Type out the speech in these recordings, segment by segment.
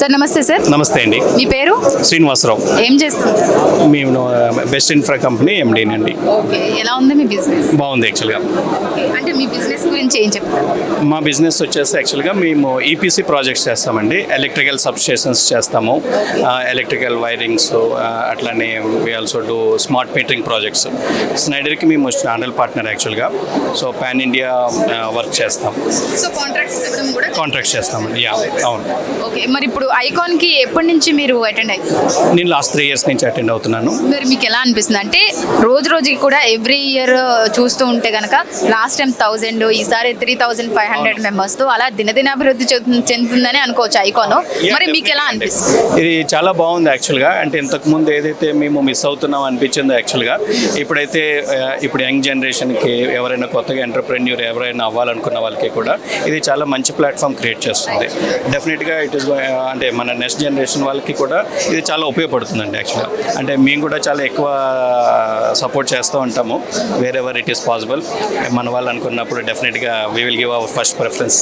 Sir నమస్తే sir. నమస్తే అండి. మీ పేరు? శ్రీనివాసరావు. ఏం చేస్తుంటారు? మేము బెస్ట్ ఇన్ఫ్రా కంపెనీ ఎండీని అండి. ఓకే, ఎలా ఉంది మీ బిజినెస్? బాగుంది యాక్చువల్గా. అంటే మీ బిజినెస్ గురించి ఏం చెప్తారు? మా బిజినెస్ వచ్చేసి యాక్చువల్గా మేము ఈపీసీ ప్రాజెక్ట్స్ చేస్తామండి. ఎలక్ట్రికల్ సబ్స్టేషన్స్ చేస్తాము, ఎలక్ట్రికల్ వైరింగ్స్, అట్లానే we also do smart metering projects. స్నైడర్కి మేము ఛానల్ పార్ట్నర్ యాక్చువల్గా. సో పాన్ ఇండియా వర్క్ చేస్తాం. సో కాంట్రాక్ట్స్ ఇవ్వడం కూడా కాంట్రాక్ట్స్ చేస్తామండి. యా, అవును. ఓకే, మరి ఇప్పుడు ఐకాన్కి ఎప్పటి నుంచి మీరు అటెండ్ అవుతారు? నేను లాస్ట్ 3 years నుంచి అటెండ్ అవుతున్నాను. మరి మీకు ఎలా అనిపిస్తుంది? అంటే రోజుకి కూడా ఎవ్రీ ఇయర్ చూస్తూ ఉంటే కనుక లాస్ట్ టైం 1000, ఈసారి 3500 మెంబర్స్తో అలా దినదినాభివృద్ధి చెందుతుందని అనుకోవచ్చు ఐకాన్. మరి మీకు ఎలా అనిపిస్తుంది? ఇది చాలా బాగుంది యాక్చువల్గా. అంటే ఇంతకుముందు ఏదైతే మేము మిస్ అవుతున్నాం అనిపించిందో యాక్చువల్గా, ఇప్పుడైతే ఇప్పుడు యంగ్ జనరేషన్కి ఎవరైనా కొత్తగా ఎంటర్ప్రెన్యూర్ ఎవరైనా అవ్వాలనుకున్న వాళ్ళకి కూడా ఇది చాలా మంచి ప్లాట్ఫామ్ క్రియేట్ చేస్తుంది. డెఫినెట్గా ఇట్ ఈస్ అంటే మన నెక్స్ట్ జనరేషన్ వాళ్ళకి కూడా ఇది చాలా ఉపయోగపడుతుందండి యాక్చువల్గా. అంటే మేము కూడా చాలా ఎక్కువ సపోర్ట్ చేస్తూ ఉంటాము wear ever it is possible. మన వాళ్ళు అనుకున్నప్పుడు డెఫినెట్గా we will give our first preference.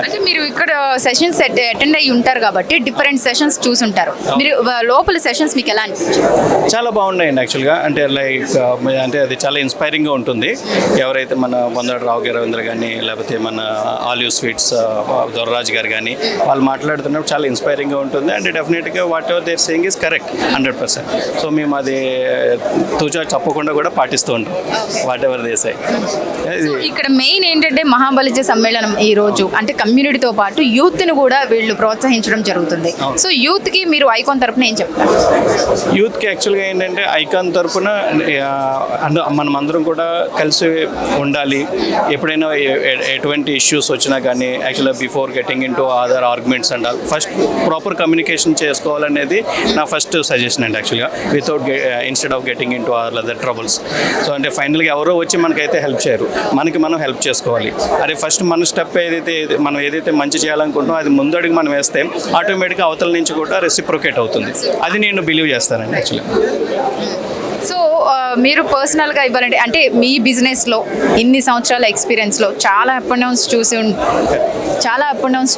అంటే మీరు ఇక్కడ సెషన్స్ అటెండ్ అయ్యి ఉంటారు కాబట్టి డిఫరెంట్ సెషన్స్ చూసుంటారు. మీరు లోపల సెషన్స్ మీకు ఎలా అనిపించారు? చాలా బాగున్నాయండి యాక్చువల్గా. అంటే లైక్ అంటే అది చాలా ఇన్స్పైరింగ్గా ఉంటుంది. ఎవరైతే మన బొందడ రావు రవీంద్ర కానీ, లేకపోతే మన ఆలివ్ స్వీట్స్ దొరరాజ్ గారు కానీ వాళ్ళు మాట్లాడుతున్నప్పుడు చాలా ఇన్స్పైరింగ్గా ఉంటుంది. అండ్ డెఫినెట్గా whatever they're saying is correct 100%. So మేము అది తూచా తప్పకుండా కూడా పాటిస్తూ ఉంటాం వాట్ ఎవర్ దే సే. ఇక్కడ మెయిన్ ఏంటంటే మహాబలిజ సమ్మేళనం ఈ రోజు అంటే కమ్యూనిటీతో పాటు యూత్ని కూడా వీళ్ళు ప్రోత్సహించడం జరుగుతుంది. సో యూత్కి మీరు ఐకాన్ తరపున ఏం చెప్తారు? యూత్కి యాక్చువల్గా ఏంటంటే ఐకాన్ తరపున మనం అందరం కూడా కలిసి ఉండాలి. ఎప్పుడైనా ఎటువంటి ఇష్యూస్ వచ్చినా కానీ యాక్చువల్గా before getting in to other arguments and first proper communication చేసుకోవాలనేది నా ఫస్ట్ సజెషన్ అండి యాక్చువల్గా. Without instead of getting in to other troubles. So అంటే ఫైనల్గా ఎవరో వచ్చి మనకైతే హెల్ప్ చేయరు, మనకి మనం హెల్ప్ చేసుకోవాలి. అదే ఫస్ట్ మన స్టెప్ మనం ఏదైతే మంచి చేయాలనుకుంటున్నామో అది ముందడుగు మనం వేస్తే ఆటోమేటిక్గా అవతల నుంచి కూడా రెసిప్రొకేట్ అవుతుంది. అది నేను బిలీవ్ చేస్తానండి యాక్చువల్గా. సో మీరు పర్సనల్గా ఇవ్వాలంటే అంటే మీ బిజినెస్లో ఇన్ని సంవత్సరాల ఎక్స్పీరియన్స్లో చాలా అప్ అండ్ డౌన్స్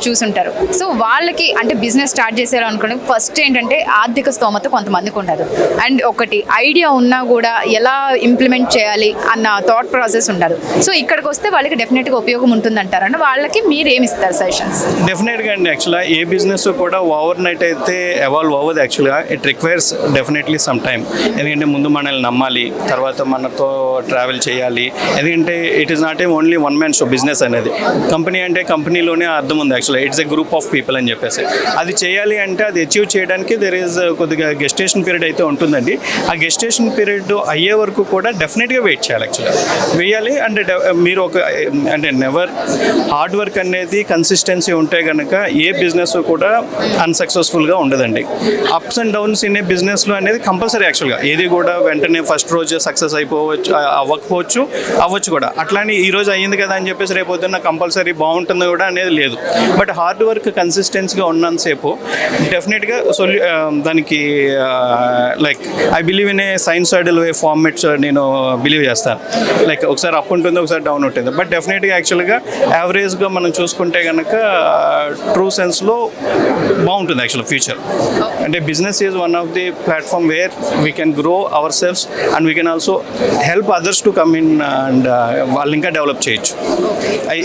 చూసుంటారు. సో వాళ్ళకి అంటే బిజినెస్ స్టార్ట్ చేశారు అనుకోండి, ఫస్ట్ ఏంటంటే ఆర్థిక స్తోమత కొంతమందికి ఉండదు. అండ్ ఒకటి ఐడియా ఉన్నా కూడా ఎలా ఇంప్లిమెంట్ చేయాలి అన్న థాట్ ప్రాసెస్ ఉండదు. సో ఇక్కడికి వస్తే వాళ్ళకి డెఫినెట్గా ఉపయోగం ఉంటుందంటారు. అంటే వాళ్ళకి మీరు ఏమి ఇస్తారు సజెషన్స్? డెఫినెట్గా అండి. యాక్చువల్గా ఏ బిజినెస్ కూడా ఓవర్ నైట్ అయితే ఎవాల్వ్ అవ్వదు యాక్చువల్గా. It requires definitely some time. ఎందుకంటే ముందు మనల్ని నమ్మాలి, తర్వాత మనతో ట్రావెల్ చేయాలి. ఎందుకంటే it is not a only one man show business అనేది. కంపెనీ అంటే కంపెనీలోనే అర్థం ఉంది యాక్చువల్గా. It's a group of people అని చెప్పేసి అది చేయాలి అంటే అది అచీవ్ చేయడానికి దెర్ ఈజ్ కొద్దిగా గెస్టేషన్ పీరియడ్ అయితే ఉంటుందండి. ఆ గెస్టేషన్ పీరియడ్ అయ్యే వరకు కూడా డెఫినెట్గా వెయిట్ చేయాలి యాక్చువల్గా. వేయాలి అంటే మీరు అంటే నెవర్ హార్డ్ వర్క్ అనేది కన్సిస్టెన్సీ ఉంటే కనుక ఏ బిజినెస్ కూడా అన్సక్సెస్ఫుల్గా ఉండదండి. Ups and downs in a బిజినెస్లో అనేది కంపల్సరీ యాక్చువల్గా. ఏది కూడా వెంటనే ఫస్ట్ రోజు సక్సెస్ అవ్వచ్చు కూడా. అట్లానే ఈ రోజు అయ్యింది కదా అని చెప్పేసి రేపు పొద్దున్న కంపల్సరీ బాగుంటుంది కూడా అనేది లేదు. బట్ హార్డ్ వర్క్ కన్సిస్టెన్సీగా ఉన్నంతసేపు డెఫినెట్గా దానికి like I believe in a sinusoidal way formats నేను బిలీవ్ చేస్తాను. లైక్ ఒకసారి అప్ ఉంటుంది, ఒకసారి డౌన్ ఉంటుంది. బట్ డెఫినెట్గా యాక్చువల్గా యావరేజ్గా మనం చూసుకుంటే కనుక ట్రూ సెన్స్లో బాగుంటుంది యాక్చువల్ ఫ్యూచర్. అంటే business is one of the platform where we can grow our selfs and we can also help others to come in and వాళ్ళు ఇంకా డెవలప్ చేయొచ్చు.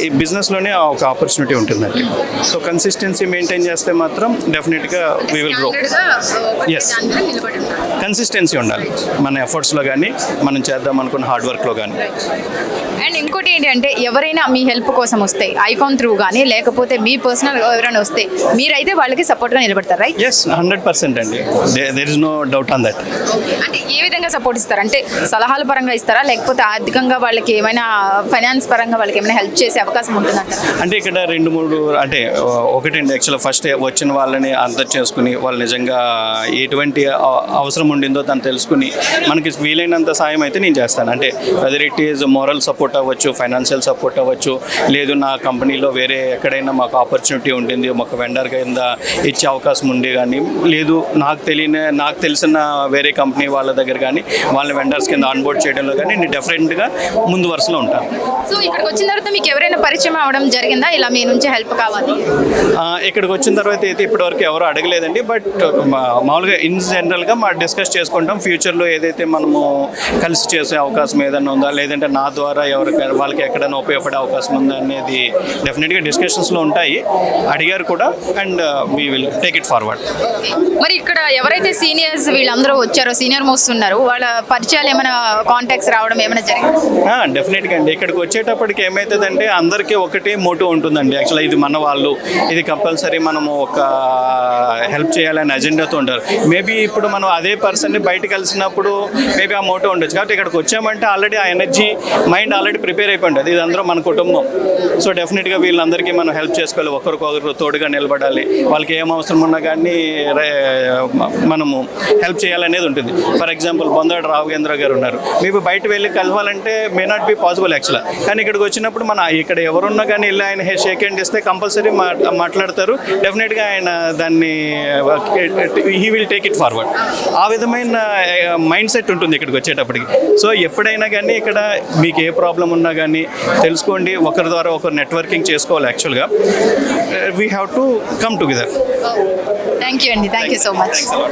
ఈ బిజినెస్లోనే ఒక ఆపర్చునిటీ ఉంటుందండి. సో కన్సిస్టెన్సీ మెయింటైన్ చేస్తే మాత్రం డెఫినెట్గా we will grow. Yes, consistency ఉండాలి మన ఎఫర్ట్స్లో కానీ, మనం చేద్దాం అనుకున్న హార్డ్ వర్క్లో కానీ. అండ్ ఇంకోటి ఏంటంటే ఎవరైనా మీ హెల్ప్ కోసం వస్తే ఐకాన్ త్రూ కానీ లేకపోతే మీ పర్సనల్ ఎవరైనా వస్తే మీరైతే వాళ్ళకి సపోర్ట్గా నిలబడతారు, రైట్? ఎస్, 100% అండి. There is no doubt on that. అంటే ఏ విధంగా సపోర్ట్ ఇస్తారు? అంటే సలహాల పరంగా ఇస్తారా, లేకపోతే ఆర్థికంగా వాళ్ళకి ఏమైనా ఫైనాన్స్ పరంగా వాళ్ళకి ఏమైనా హెల్ప్ చేసే అవకాశం ఉంటుందంటారా? అంటే ఇక్కడ 2-3 అంటే ఒకటండి యాక్చువల్గా ఫస్ట్ వచ్చిన వాళ్ళని అర్థం చేసుకుని వాళ్ళు నిజంగా ఎటువంటి అవసరం ఉండిందో తను తెలుసుకుని మనకి వీలైనంత సాయం అయితే నేను చేస్తాను. అంటే whether it is moral support అవ్వచ్చు, ఫైనాన్షియల్ సపోర్ట్ అవ్వచ్చు, లేదు నా కంపెనీలో వేరే ఎక్కడైనా మాకు ఆపర్చునిటీ ఉంటుంది, మాకు వెండర్ కింద ఇచ్చే అవకాశం ఉండి కానీ, లేదు నాకు తెలిసిన వేరే కంపెనీ వాళ్ళ దగ్గర కానీ వాళ్ళ వెండర్స్ కింద ఆన్బోర్డ్ చేయడంలో కానీ నేను డెఫినెట్గా ముందు వరుసలో ఉంటాను. సో ఇక్కడికి వచ్చిన తర్వాత మీకు ఎవరైనా పరిచయం అవడం జరిగిందా, ఇలా మీ నుంచి హెల్ప్ కావాలి? ఇక్కడికి వచ్చిన తర్వాత అయితే ఇప్పటివరకు ఎవరు అడగలేదండి. బట్ మామూలుగా ఇన్ జనరల్గా మా డిస్కస్ చేసుకుంటాం ఫ్యూచర్లో ఏదైతే మనము కలిసి చేసే అవకాశం ఏదైనా ఉందా, లేదంటే నా ద్వారా ఎవరికైనా వాళ్ళకి ఎక్కడైనా ఉపయోగపడే అవకాశం ఉందా అనేది డెఫినెట్గా డిస్కషన్స్లో ఉంటాయి. అడిగారు కూడా and we will take it forward. మరి ఇక్కడ ఎవరైతే సీనియర్స్ వీళ్ళందరూ వచ్చారో, సీనియర్ మోస్ట్ ఉన్నారు, వాళ్ళ పరిచయాలు ఏమైనా కాంటాక్ట్స్ రావడం ఏమైనా జరిగింది? డెఫినెట్గా అండి. ఇక్కడికి వచ్చేటప్పటికి ఏమవుతుందంటే అందరికీ ఒకటి మోటివ్ ఉంటుందండి. యాక్చువల్గా ఇది మన వాళ్ళు, ఇది కంపల్సరీ మనము ఒక హెల్ప్ చేయాలనే అజెండాతో ఉంటారు. మేబీ ఇప్పుడు మనం అదే పర్సన్ని బయట కలిసినప్పుడు మేబీ ఆ మోటివ్ ఉండొచ్చు. కాబట్టి ఇక్కడికి వచ్చామంటే ఆల్రెడీ ఆ ఎనర్జీ మైండ్ ఆల్రెడీ ప్రిపేర్ అయిపోయి ఉంటుంది. ఇది అందరూ మన కుటుంబం. సో డెఫినెట్గా వీళ్ళందరికీ మనం హెల్ప్ చేసుకోవాలి, ఒకరికొకరు తోడుగా నిలబడాలి, వాళ్ళకి ఏం అవసరం ఉన్నా కానీ మనము హెల్ప్ చేయాలనేది ఉంటుంది. ఫర్ ఎగ్జాంపుల్ బొందాడు రాఘవేంద్ర గారు ఉన్నారు, మేము బయట వెళ్ళి కలవాలంటే మే నాట్ బి పాసిబుల్ యాక్చువల్గా. కానీ ఇక్కడికి వచ్చినప్పుడు మన ఇక్కడ ఎవరున్నా కానీ వెళ్ళి ఆయన షేక్ హ్యాండ్ ఇస్తే కంపల్సరీ మాట్లాడతారు. డెఫినెట్గా ఆయన దాన్ని he will take it forward. ఆ విధమైన మైండ్ సెట్ ఉంటుంది ఇక్కడికి వచ్చేటప్పటికి. సో ఎప్పుడైనా కానీ ఇక్కడ మీకు ఏ ప్రాబ్లం ఉన్నా కానీ తెలుసుకోండి, ఒకరి ద్వారా ఒకరు నెట్వర్కింగ్ చేసుకోవాలి. యాక్చువల్గా we have to come together. Thank you అండి, థ్యాంక్ యూ సో మచ్.